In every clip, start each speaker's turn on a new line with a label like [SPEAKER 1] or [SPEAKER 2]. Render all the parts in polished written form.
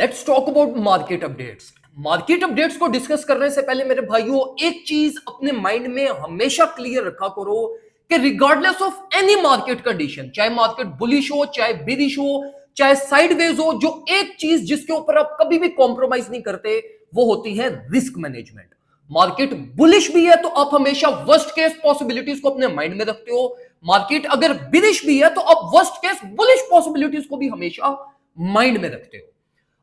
[SPEAKER 1] Let's talk about market updates. Market updates को discuss करने से पहले मेरे भाइयों एक चीज अपने माइंड में हमेशा क्लियर रखा करो कि regardless of any market condition, चाहे मार्केट बुलिश हो, चाहे बेरिश हो, चाहे साइडवेज हो, जो एक चीज जिसके ऊपर आप कभी भी कॉम्प्रोमाइज नहीं करते वो होती है रिस्क मैनेजमेंट। मार्केट बुलिश भी है तो आप हमेशा वर्स्ट केस पॉसिबिलिटीज को अपने माइंड में रखते हो। मार्केट अगर बिरिश भी है तो आप वर्स्ट केस बुलिश पॉसिबिलिटीज को भी हमेशा माइंड में रखते हो।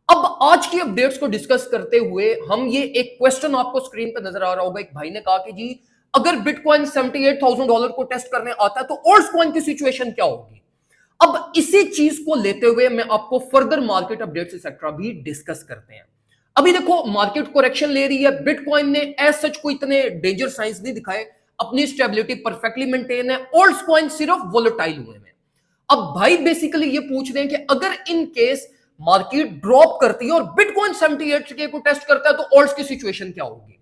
[SPEAKER 1] अब आज की अपडेट्स को डिस्कस करते हुए हम ये एक क्वेश्चन आपको स्क्रीन पर नजर आ रहा होगा। एक भाई ने कहा कि जी अगर बिटकॉइन $78,000 को टेस्ट करने आता है तो ओल्ड कॉइन की सिचुएशन क्या होगी। अब इसी चीज को लेते हुए मैं आपको फर्दर मार्केट अपडेट्स एक्सेट्रा भी डिस्कस करते हैं। अभी देखो मार्केट करेक्शन ले रही है, बिटकॉइन ने एज सच कोई इतने डेंजर साइंस नहीं दिखाए, अपनी स्टेबिलिटी परफेक्टली मेंटेन है, ओल्ड कॉइन सिर्फ वोलेटाइल हुए हैं। अब भाई बेसिकली ये पूछ रहे हैं कि अगर इन केस मार्केट ड्रॉप करती है और बिटकॉइन 78K को टेस्ट करता है तो ऑल्ट्स की सिचुएशन क्या होगी।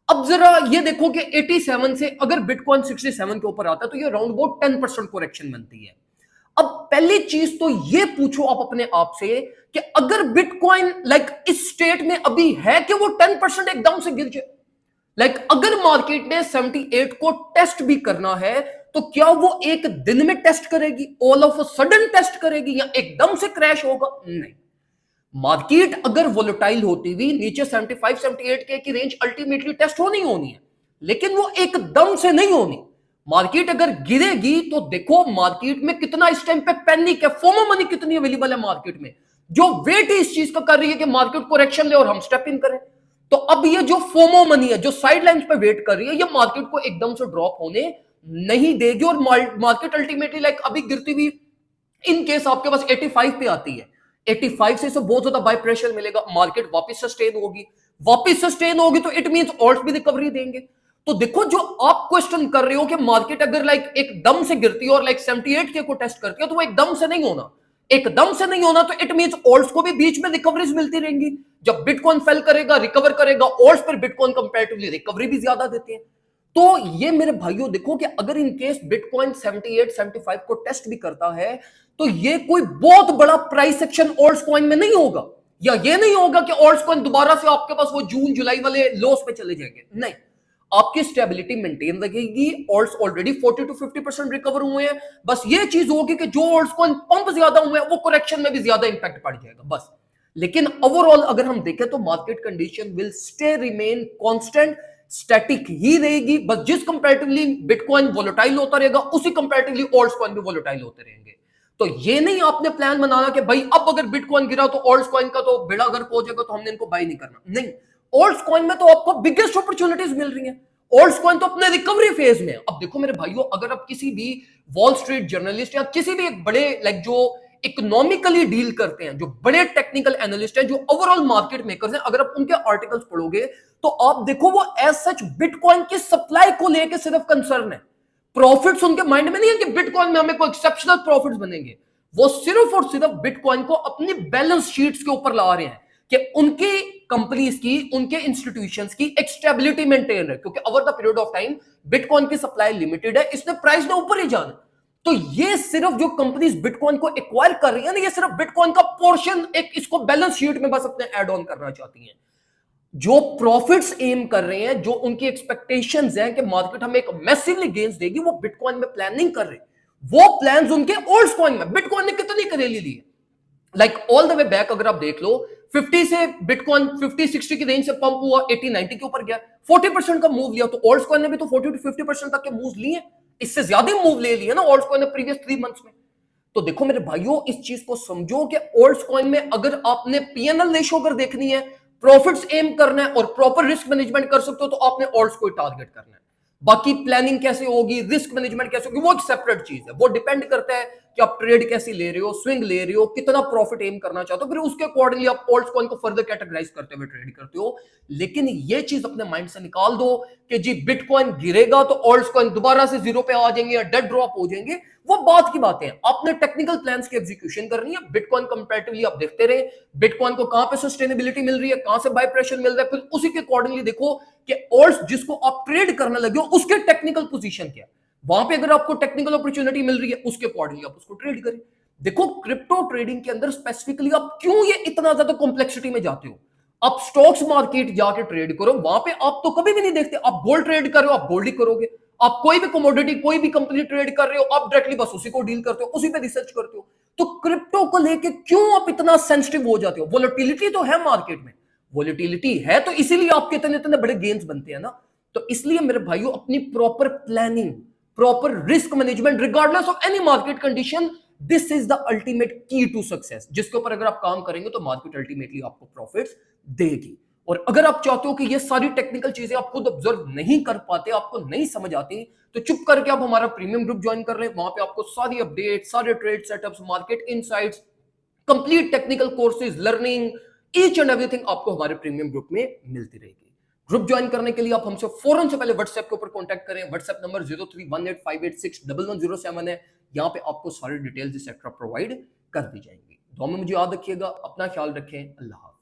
[SPEAKER 1] अब जरा ये देखो कि 87 से अगर बिटकॉइन 67 के ऊपर आता है तो ये राउंड अबाउट 10% करेक्शन बनती है। अब पहली चीज तो ये पूछो आप अपने आप से कि अगर बिटकॉइन इस स्टेट में अभी है कि वो 10% एकदम से गिर जाए, अगर मार्केट ने 78 को टेस्ट भी करना है तो क्या वो एक दिन में टेस्ट करेगी, all of a sudden test करेगी, या एकदम से क्रैश होगा? नहीं। मार्केट अगर वोलेटाइल होती हुई नीचे 75 78 की रेंज अल्टीमेटली टेस्ट होनी है, लेकिन वो एकदम से नहीं होनी। मार्केट अगर गिरेगी तो देखो मार्केट में कितना इस टाइम पे पैनिक है, फोमो मनी कितनी अवेलेबल है मार्केट में, जो वेट इस चीज का कर रही है कि मार्केट करेक्शन ले और हम स्टेप इन करें। तो अब ये जो फोमो मनी है जो साइड लाइन पे वेट कर रही है, ये मार्केट को एकदम से ड्रॉप होने नहीं देगी। और मार्केट अल्टीमेटली अभी गिरती हुई इन केस आपके पास 85 पे आती है, 85 से बहुत ज्यादा बाय प्रेशर मिलेगा, मार्केट वापस सस्टेन होगी तो इट मींस ऑल्ट भी रिकवरी देंगे। तो देखो जो आप क्वेश्चन कर रहे हो कि मार्केट अगर एकदम से गिरती है और 78 के को टेस्ट करती है तो वो एकदम से नहीं होना, तो इट मींस ऑल्ट्स को भी बीच में रिकवरीज मिलती रहेंगी। जब बिटकॉइन फेल करेगा, रिकवर करेगा, ऑल्ट्स पर बिटकॉइन कंपैरेटिवली रिकवरी भी ज्यादा देते हैं। तो ये मेरे भाइयों देखो कि अगर इन केस बिटकॉइन 78 75 को टेस्ट भी करता है तो ये कोई बहुत बड़ा प्राइस एक्शन ऑल्ट्स कॉइन में नहीं होगा, या ये नहीं होगा कि ऑल्ट्स कॉइन दोबारा से आपके पास वो जून जुलाई वाले लॉस पे चले जाएंगे। नहीं, आपकी स्टेबिलिटी मेंटेन रहेगी। ऑल्ट्स ऑलरेडी 40 to 50% रिकवर हुए हैं। बस ये चीज होगी कि जो ऑल्ट्स कॉइन पंप ज्यादा हुए हैं वो करेक्शन में भी ज्यादा इंपैक्ट पड़ जाएगा बस। लेकिन ओवरऑल अगर हम देखें तो market condition will stay remain constant, static ही रहेगी। बस जिस कंपैरेटिवली बिटकॉइन वोलेटाइल होता रहेगा उसी कंपैरेटिवली ऑल्ट्स कॉइन भी वोलेटाइल होते रहेंगे। तो ये नहीं आपने प्लान बनाना कि भाई अब अगर बिटकॉइन गिरा तो ऑल्ट्स कॉइन का तो बेड़ा गर्क हो जाएगा तो हमने इनको बाय नहीं करना। नहीं, ऑल्ट्स कॉइन में तो आपको बिगेस्ट अपॉर्चुनिटीज मिल रही हैं। ऑल्ट्स कॉइन तो अपने रिकवरी फेज में है। अब देखो मेरे भाइयों, अगर आप किसी भी वॉल स्ट्रीट जर्नलिस्ट या किसी भी एक बड़े जो इकोनॉमिकली डील करते हैं, जो बड़े टेक्निकल एनालिस्ट हैं, जो ओवरऑल मार्केट मेकर्स हैं, अगर आप उनके आर्टिकल्स पढ़ोगे तो आप देखो वो एज सच बिटकॉइन की सप्लाई को लेकर सिर्फ कंसर्न है। प्रॉफिट्स उनके माइंड में नहीं है कि बिटकॉइन में हमें कोई एक्सेप्शनल प्रॉफिट्स बनेंगे। वो सिर्फ और सिर्फ बिटकॉइन को अपनी बैलेंस शीट्स के ऊपर ला रहे हैं कि उनकी कंपनीज की, उनके इंस्टीट्यूशंस की एक स्टेबिलिटी मेंटेन है, क्योंकि over the period of time bitcoin की सप्लाई लिमिटेड है, इसने प्राइस ने ऊपर ही जाना। तो ये सिर्फ जो कंपनीज बिटकॉइन को एक्वायर कर रही है ना, ये सिर्फ बिटकॉइन का पोर्शन एक इसको बैलेंस शीट में बस अपने ऐड ऑन करना चाहती हैं। जो प्रॉफिट्स एम कर रहे हैं, जो उनकी एक्सपेक्टेशंस हैं कि मार्केट हमें एक मैसिवली गेन्स देगी, वो बिटकॉइन में प्लान नहीं कर रहे। वो प्लान्स उनके ओल्ड कॉइन में। बिटकॉइन ने कितनी करेली ली है, ऑल द वे बैक अगर आप देख लो, 50 से बिटकॉइन 50-60 की रेंज से पंप हुआ, 80-90 के ऊपर गया, 40% का मूव लिया। तो ओल्ड कॉइन ने भी तो 40 to 50% तक के मूव लिए, इससे ज्यादा मूव ले लिए ना ओल्ड कॉइन ने प्रीवियस 3 मंथ्स में। तो देखो मेरे भाइयों, इस चीज को समझो कि ओल्ड कॉइन में अगर आपने पीएनएल रेशियो अगर देखनी है, प्रॉफिट्स एम करना है और प्रॉपर रिस्क मैनेजमेंट कर सकते हो, तो आपने ऑल्ट्स को टारगेट करना है। बाकी प्लानिंग कैसे होगी, रिस्क मैनेजमेंट कैसे होगी, वो एक सेपरेट चीज है। वो डिपेंड करता है कि आप ट्रेड कैसे ले रहे हो, स्विंग ले रहे हो, कितना प्रॉफिट एम करना चाहते हो, फिर उसके अकॉर्डिंगली आप ऑल्ट्स कॉइन को फर्दर कैटेगराइज करते हुए ट्रेड करते हो। लेकिन ये चीज अपने माइंड से निकाल दो कि जी बिटकॉइन गिरेगा तो ऑल्ट्स कॉइन दोबारा से जीरो पे आ जाएंगे या डेड ड्रॉप हो जाएंगे, वो बात की बातें हैं। आपने टेक्निकल प्लान्स की एग्जीक्यूशन करनी है। बिटकॉइन कंपैरेटिवली आप देखते रहे, बिटकॉइन को कहां पे सस्टेनेबिलिटी मिल रही है, कहां से बाय प्रेशर मिल रहा है, फिर उसी के अकॉर्डिंगली देखो कि ऑल्ट्स जिसको आप ट्रेड करने लगे हो उसके टेक्निकल पोजीशन क्या है। वहां पे अगर आपको टेक्निकल अपॉर्चुनिटी मिल रही है, उसके अकॉर्डिंगली आप उसको ट्रेड करें। देखो क्रिप्टो ट्रेडिंग के अंदर स्पेसिफिकली आप क्यों ये इतना ज्यादा कॉम्प्लेक्सिटी में जाते हो? आप स्टॉक्स मार्केट जाके ट्रेड करो, वहां पे आप तो कभी भी नहीं देखते, आप गोल्ड ट्रेड कर रहे हो आप गोल्ड ही करोगे, आप कोई भी कमोडिटी कोई भी कंपनी ट्रेड कर रहे हो आप डायरेक्टली बस उसी को डील करते हो, उसी पे रिसर्च करते हो। तो क्रिप्टो को लेके क्यों आप इतना सेंसिटिव हो जाते हो? वोलेटिलिटी तो है मार्केट में, वोलेटिलिटी है तो इसीलिए आपके इतने इतने बड़े गेन्स बनते हैं ना। तो इसलिए मेरे भाइयों अपनी proper planning, proper risk management regardless of any market condition, this is the ultimate की टू सक्सेस, जिसके ऊपर अगर आप काम करेंगे तो मार्केट अल्टीमेटली आपको प्रॉफिट्स देगी। और अगर आप चाहते हो कि ये सारी टेक्निकल चीजें आप खुद ऑब्जर्व नहीं कर पाते, आपको नहीं समझ आती, तो चुप करके आप हमारा प्रीमियम ग्रुप ज्वाइन कर लें। वहां पे आपको सारी अपडेट, सारे trade setups, market insights, complete technical courses, learning, each and everything आपको हमारे प्रीमियम ग्रुप में मिलती रहेगी। ग्रुप ज्वाइन करने के लिए आप हमसे फौरन से पहले व्हाट्सएप के ऊपर कांटेक्ट करें। व्हाट्सएप नंबर 031858611107 है। यहाँ पे आपको सारी डिटेल्स एक्स्ट्रा प्रोवाइड कर दी जाएंगी। दुआ में मुझे याद रखिएगा, अपना ख्याल रखें। अल्लाह हाफ़िज़।